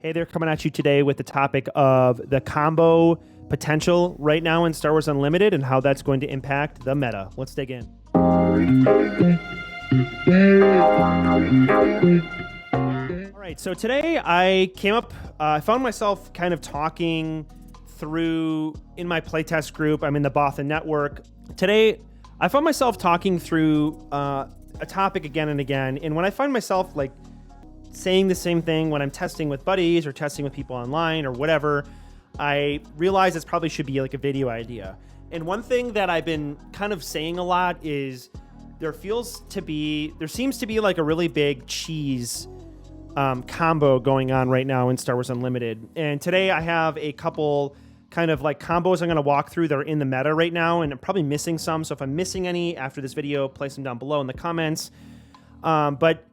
Hey, they're coming at you today with the topic of the combo potential right now in Star Wars Unlimited and how that's going to impact the meta. Let's dig in. All right, so today I found myself kind of talking through in my playtest group. I'm in the Bothan network. Today, I found myself talking through a topic again and again. And when I find myself like saying the same thing when I'm testing with buddies or testing with people online or whatever, I realize this probably should be like a video idea. And one thing that I've been kind of saying a lot is there seems to be like a really big cheese combo going on right now in Star Wars Unlimited. And today I have a couple kind of like combos I'm going to walk through that are in the meta right now, and I'm probably missing some. So if I'm missing any after this video, place them down below in the comments. But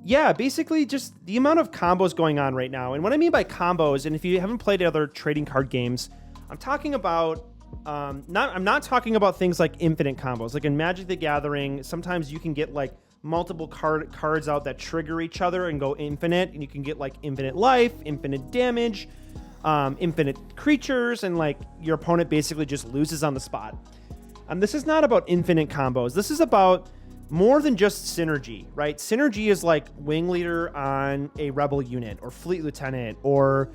yeah, basically just the amount of combos going on right now. And what I mean by combos, and if you haven't played other trading card games, I'm talking about I'm not talking about things like infinite combos. Like in Magic the Gathering, sometimes you can get like multiple cards out that trigger each other and go infinite, and you can get like infinite life, infinite damage, infinite creatures, and like your opponent basically just loses on the spot. This is not about infinite combos. This is about more than just synergy, right? Synergy is like wing leader on a rebel unit, or fleet lieutenant, or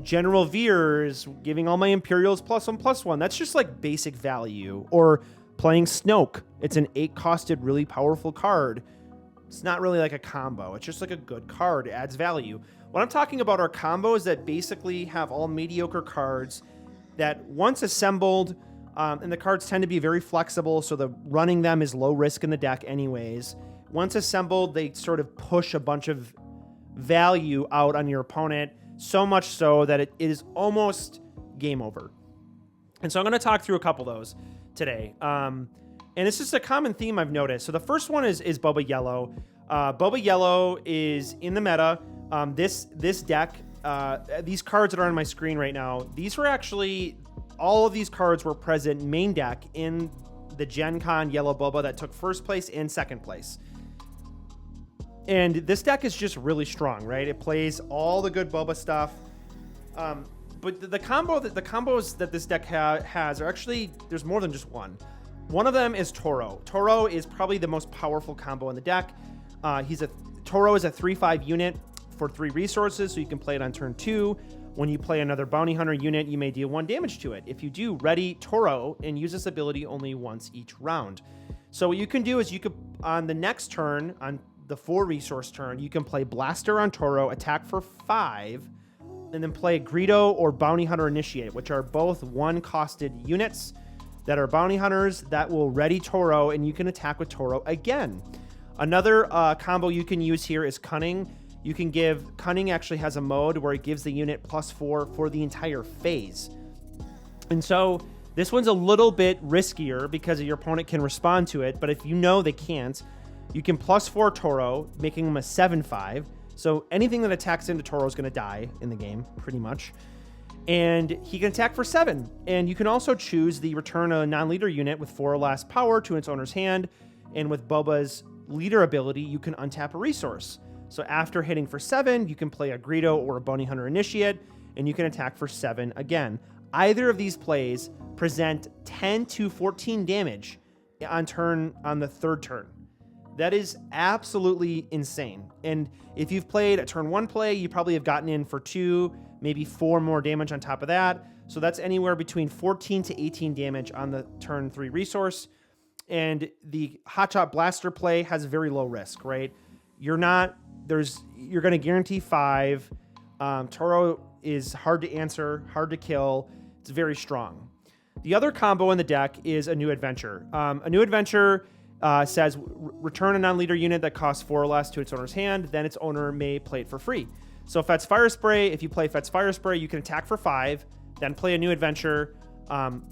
General Veers giving all my Imperials +1/+1. That's just like basic value. Or playing Snoke. It's an 8-costed, really powerful card. It's not really like a combo. It's just like a good card. It adds value. What I'm talking about are combos that basically have all mediocre cards that once assembled, and the cards tend to be very flexible, so the running them is low risk in the deck anyways. Once assembled, they sort of push a bunch of value out on your opponent, so much so that it is almost game over. And so I'm going to talk through a couple of those today. And it's just a common theme I've noticed. So the first one is Boba Yellow. Boba Yellow is in the meta. This deck, these cards that are on my screen right now, all of these cards were present main deck in the Gen Con Yellow Boba that took first place and second place. And this deck is just really strong, right? It plays all the good Boba stuff. But the combos that this deck has are actually, there's more than just one. One of them is Toro. Toro is probably the most powerful combo in the deck. Toro is a 3/5 unit for 3 resources, so you can play it on turn 2. When you play another bounty hunter unit, you may deal 1 damage to it. If you do, ready Toro and use this ability only once each round. So what you can do is you could, on the next turn, on the 4 resource turn, you can play Blaster on Toro, attack for 5, and then play Greedo or Bounty Hunter Initiate, which are both 1-costed units that are bounty hunters that will ready Toro, and you can attack with Toro again. Another combo you can use here is Cunning. You can give, Cunning actually has a mode where it gives the unit +4 for the entire phase. And so this one's a little bit riskier because your opponent can respond to it, but if you know they can't, you can +4 Toro, making them a 7/5. So anything that attacks into Toro is going to die in the game, pretty much. And he can attack for 7. And you can also choose the return a non-leader unit with 4 or less power to its owner's hand. And with Boba's leader ability, you can untap a resource. So after hitting for 7, you can play a Greedo or a Bounty Hunter Initiate, and you can attack for 7 again. Either of these plays present 10 to 14 damage on the third turn. That is absolutely insane. And if you've played a turn 1 play, you probably have gotten in for 2, maybe 4 more damage on top of that. So that's anywhere between 14 to 18 damage on the turn 3 resource. And the Hotshot Blaster play has very low risk, right? You're going to guarantee 5. Toro is hard to answer, hard to kill. It's very strong. The other combo in the deck is a New Adventure. A New Adventure says return a non-leader unit that costs 4 or less to its owner's hand, then its owner may play it for free. So Fet's Fire Spray, if you play Fet's Fire Spray, you can attack for 5, then play a New Adventure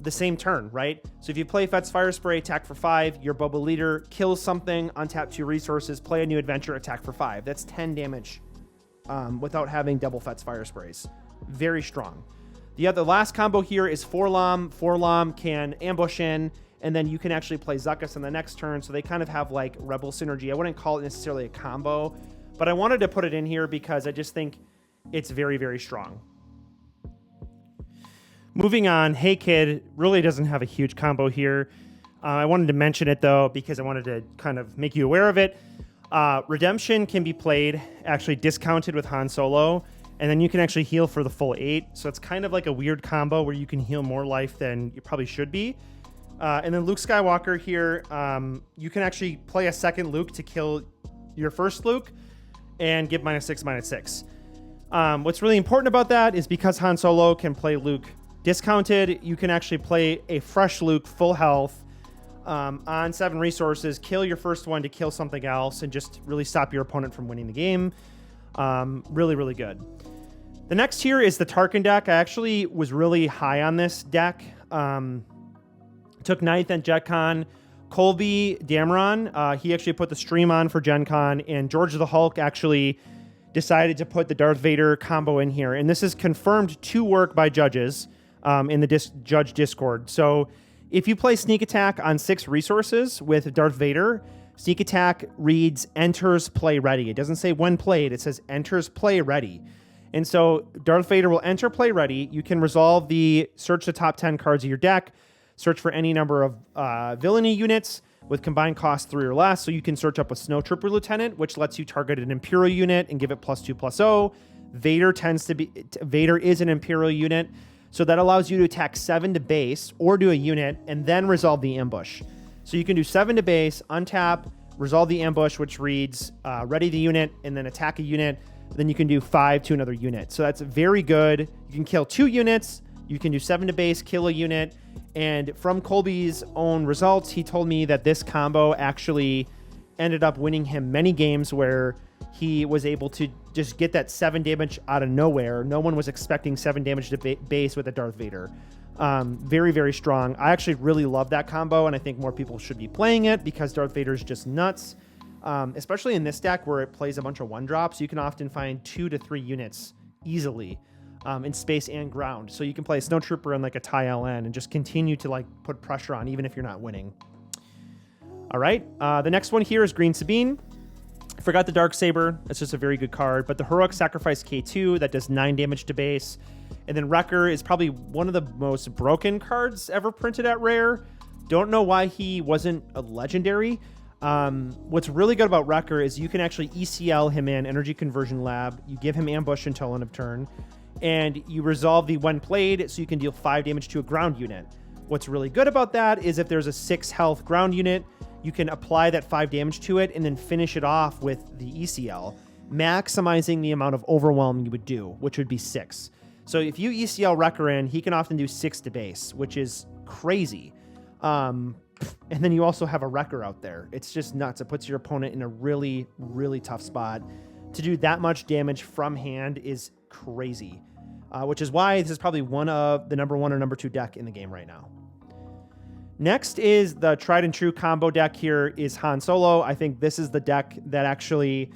the same turn, right? So if you play Fet's Fire Spray, attack for 5, your Boba leader kills something, untap 2 resources, play a New Adventure, attack for 5. That's 10 damage without having double Fet's Fire Sprays. Very strong. The last combo here is Forlom. Forlom can ambush in, and then you can actually play Zuckuss on the next turn, so they kind of have like Rebel synergy. I wouldn't call it necessarily a combo, but I wanted to put it in here because I just think it's very, very strong. Moving on, Hey Kid really doesn't have a huge combo here. I wanted to mention it, though, because I wanted to kind of make you aware of it. Redemption can be played, actually discounted with Han Solo, and then you can actually heal for the full 8. So it's kind of like a weird combo where you can heal more life than you probably should be. And then Luke Skywalker here, you can actually play a second Luke to kill your first Luke and give -6, -6. What's really important about that is because Han Solo can play Luke discounted, you can actually play a fresh Luke full health on 7 resources, kill your first one to kill something else, and just really stop your opponent from winning the game. Really, really good. The next here is the Tarkin deck. I actually was really high on this deck. Took 9th at Gen Con. Colby Dameron, he actually put the stream on for Gen Con, and George the Hulk actually decided to put the Darth Vader combo in here. And this is confirmed to work by judges in the judge Discord. So if you play Sneak Attack on 6 resources with Darth Vader, Sneak Attack reads enters play ready. It doesn't say when played, it says enters play ready. And so Darth Vader will enter play ready. You can resolve search the top 10 cards of your deck, search for any number of villainy units with combined cost 3 or less. So you can search up a Snow Trooper Lieutenant, which lets you target an Imperial unit and give it +2/+0. Vader is an Imperial unit. So that allows you to attack 7 to base or do a unit and then resolve the ambush. So you can do 7 to base, untap, resolve the ambush, which reads ready the unit, and then attack a unit. Then you can do 5 to another unit. So that's very good. You can kill 2 units. You can do 7 to base, kill a unit. And from Colby's own results, he told me that this combo actually ended up winning him many games where he was able to just get that 7 damage out of nowhere. No one was expecting 7 damage to base with a Darth Vader. Very, very strong. I actually really love that combo, and I think more people should be playing it because Darth Vader is just nuts. Especially in this deck where it plays a bunch of 1-drops, you can often find 2 to 3 units easily in space and ground. So you can play a Snow Trooper and like a TIE LN and just continue to like put pressure on even if you're not winning. All right, the next one here is Green Sabine. I forgot the Darksaber. That's just a very good card. But the Heroic Sacrifice K2, that does 9 damage to base. And then Wrecker is probably one of the most broken cards ever printed at Rare. Don't know why he wasn't a legendary. What's really good about Wrecker is you can actually ECL him in Energy Conversion Lab. You give him ambush until end of turn. And you resolve the when played, so you can deal 5 damage to a ground unit. What's really good about that is if there's a 6 health ground unit, you can apply that 5 damage to it and then finish it off with the ECL, maximizing the amount of overwhelm you would do, which would be 6. So if you ECL Wrecker in, he can often do 6 to base, which is crazy. And then you also have a Wrecker out there. It's just nuts. It puts your opponent in a really, really tough spot. To do that much damage from hand is crazy, which is why this is probably one of the number 1 or number 2 deck in the game right now. Next is the tried and true combo deck here is Han Solo. I think this is the deck that actually,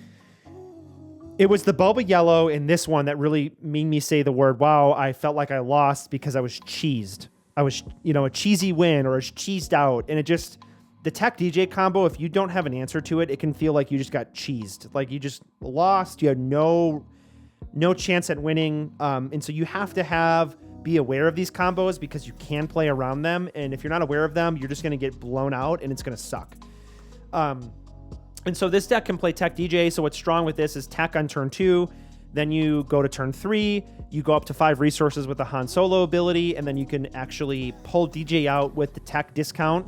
it was the Boba Yellow in this one that really made me say the word, wow, I felt like I lost because I was cheesed. I was, a cheesy win or I was cheesed out. And it just, the Tech DJ combo, if you don't have an answer to it, it can feel like you just got cheesed. Like you just lost. You had no chance at winning. And so you have to be aware of these combos because you can play around them. And if you're not aware of them, you're just going to get blown out and it's going to suck. And so this deck can play Tech DJ. So what's strong with this is Tech on turn 2. Then you go to turn 3. You go up to 5 resources with the Han Solo ability. And then you can actually pull DJ out with the Tech discount,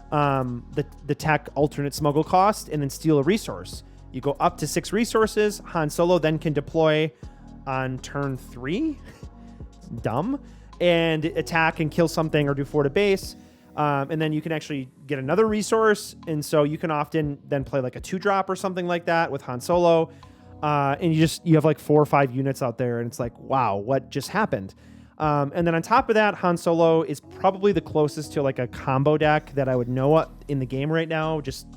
the Tech alternate smuggle cost, and then steal a resource. You go up to 6 resources. Han Solo then can deploy on turn 3. Dumb. And attack and kill something or do 4 to base. And then you can actually get another resource. And so you can often then play like a 2-drop or something like that with Han Solo. And you have like 4 or 5 units out there. And it's like, wow, what just happened? And then on top of that, Han Solo is probably the closest to like a combo deck that I would know in the game right now, just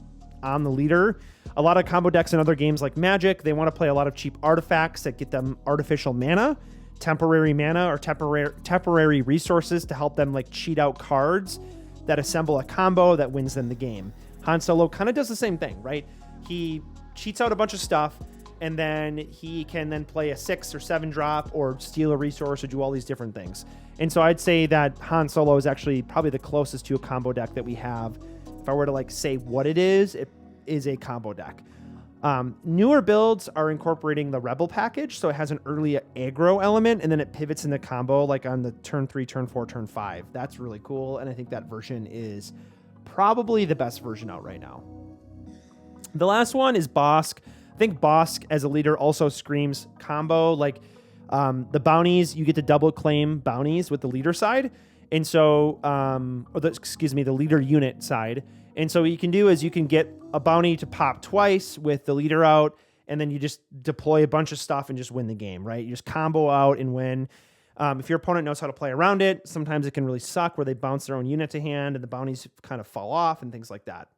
on the leader. A lot of combo decks in other games like Magic, they want to play a lot of cheap artifacts that get them artificial mana, temporary mana, or temporary resources to help them like cheat out cards that assemble a combo that wins them the game. Han Solo kind of does the same thing, right? He cheats out a bunch of stuff, and then he can then play a 6 or 7 drop or steal a resource or do all these different things. And so I'd say that Han Solo is actually probably the closest to a combo deck that we have. If I were to like say what it is a combo deck. Newer builds are incorporating the Rebel package, so it has an early aggro element, and then it pivots into combo like on the turn 3, turn 4, turn 5. That's really cool, and I think that version is probably the best version out right now. The last one is Bossk. I think Bossk as a leader also screams combo. Like the bounties, you get to double claim bounties with the leader side, and so the leader unit side. And so what you can do is you can get a bounty to pop twice with the leader out, and then you just deploy a bunch of stuff and just win the game, right? You just combo out and win. If your opponent knows how to play around it, sometimes it can really suck where they bounce their own unit to hand and the bounties kind of fall off and things like that.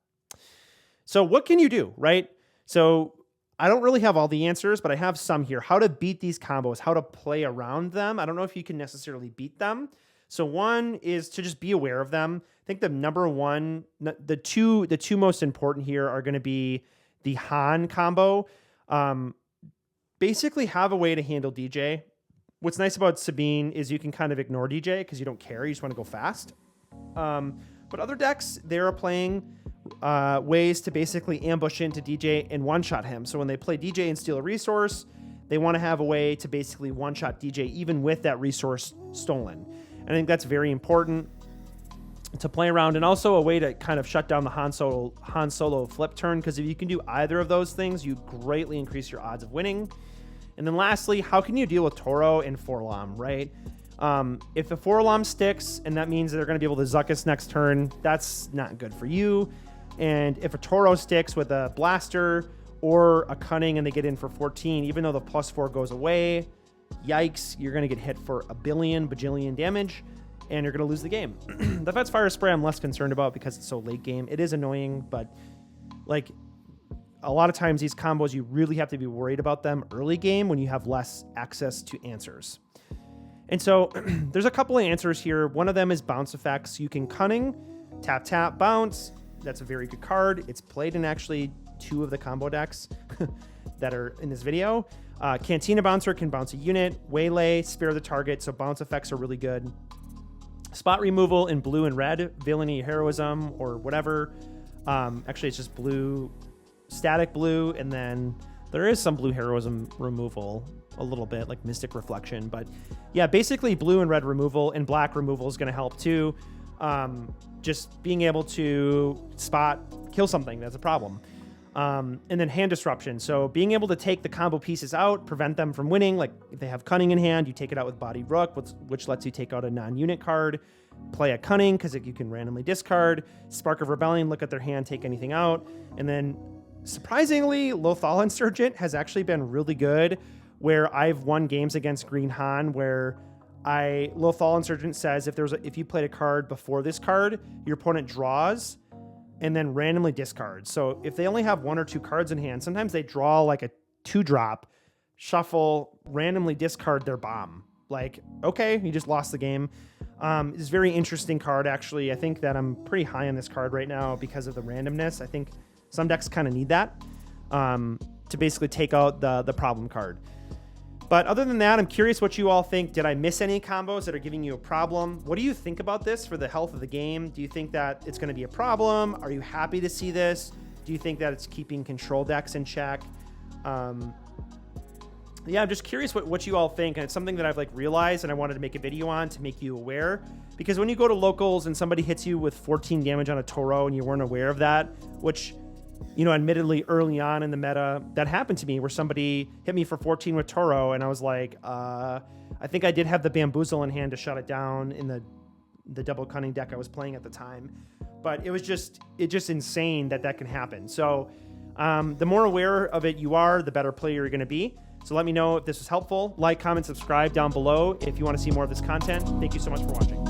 So what can you do, right? So I don't really have all the answers, but I have some here. How to beat these combos, how to play around them. I don't know if you can necessarily beat them. So one is to just be aware of them. I think the number one, the two most important here are going to be the Han combo. Basically have a way to handle DJ. What's nice about Sabine is you can kind of ignore DJ because you don't care. You just want to go fast. But other decks, they're playing ways to basically ambush into DJ and one-shot him. So when they play DJ and steal a resource, they want to have a way to basically one-shot DJ even with that resource stolen. And I think that's very important to play around, and also a way to kind of shut down the Han Solo flip turn, because if you can do either of those things, you greatly increase your odds of winning. And then lastly, how can you deal with Toro and Forlom, right? If the Forlom sticks, and that means that they're going to be able to Zuckus next turn, that's not good for you. And if a Toro sticks with a Blaster or a Cunning and they get in for 14, even though the +4 goes away, yikes, you're going to get hit for a bajillion damage, and you're going to lose the game. The Fet's Fire Spray I'm less concerned about because it's so late game. It is annoying, but like a lot of times these combos, you really have to be worried about them early game when you have less access to answers. And so there's a couple of answers here. One of them is bounce effects. You can Cunning, tap, tap, bounce. That's a very good card. It's played in actually 2 of the combo decks that are in this video. Cantina Bouncer can bounce a unit. Waylay, spare the target, so bounce effects are really good. Spot removal in blue and red, villainy, heroism, or whatever. Actually, it's just blue, static blue, and then there is some blue heroism removal, a little bit, like Mystic Reflection. But yeah, basically blue and red removal, and black removal is going to help too. Just being able to spot, kill something, that's a problem. And then hand disruption. So being able to take the combo pieces out, prevent them from winning. Like if they have Cunning in hand, you take it out with Body Rook, which lets you take out a non-unit card. Play a Cunning because you can randomly discard. Spark of Rebellion, look at their hand, take anything out. And then surprisingly, Lothal Insurgent has actually been really good, where I've won games against Green Han where Lothal Insurgent says if you played a card before this card, your opponent draws and then randomly discards. So if they only have 1 or 2 cards in hand, sometimes they draw like a 2-drop, shuffle, randomly discard their bomb. Like, okay, you just lost the game. It's a very interesting card, actually. I think that I'm pretty high on this card right now because of the randomness. I think some decks kind of need that to basically take out the problem card. But other than that, I'm curious what you all think. Did I miss any combos that are giving you a problem? What do you think about this for the health of the game? Do you think that it's going to be a problem? Are you happy to see this? Do you think that it's keeping control decks in check? Yeah, I'm just curious what you all think. And it's something that I've realized and I wanted to make a video on to make you aware. Because when you go to locals and somebody hits you with 14 damage on a Toro and you weren't aware of that, which, admittedly early on in the meta, that happened to me where somebody hit me for 14 with Toro and I was like, I think I did have the Bamboozle in hand to shut it down in the double Cunning deck I was playing at the time. But it's just insane that can happen. So the more aware of it you are, the better player you're going to be. So let me know if this was helpful. Like, comment, subscribe down below if you want to see more of this content. Thank you so much for watching.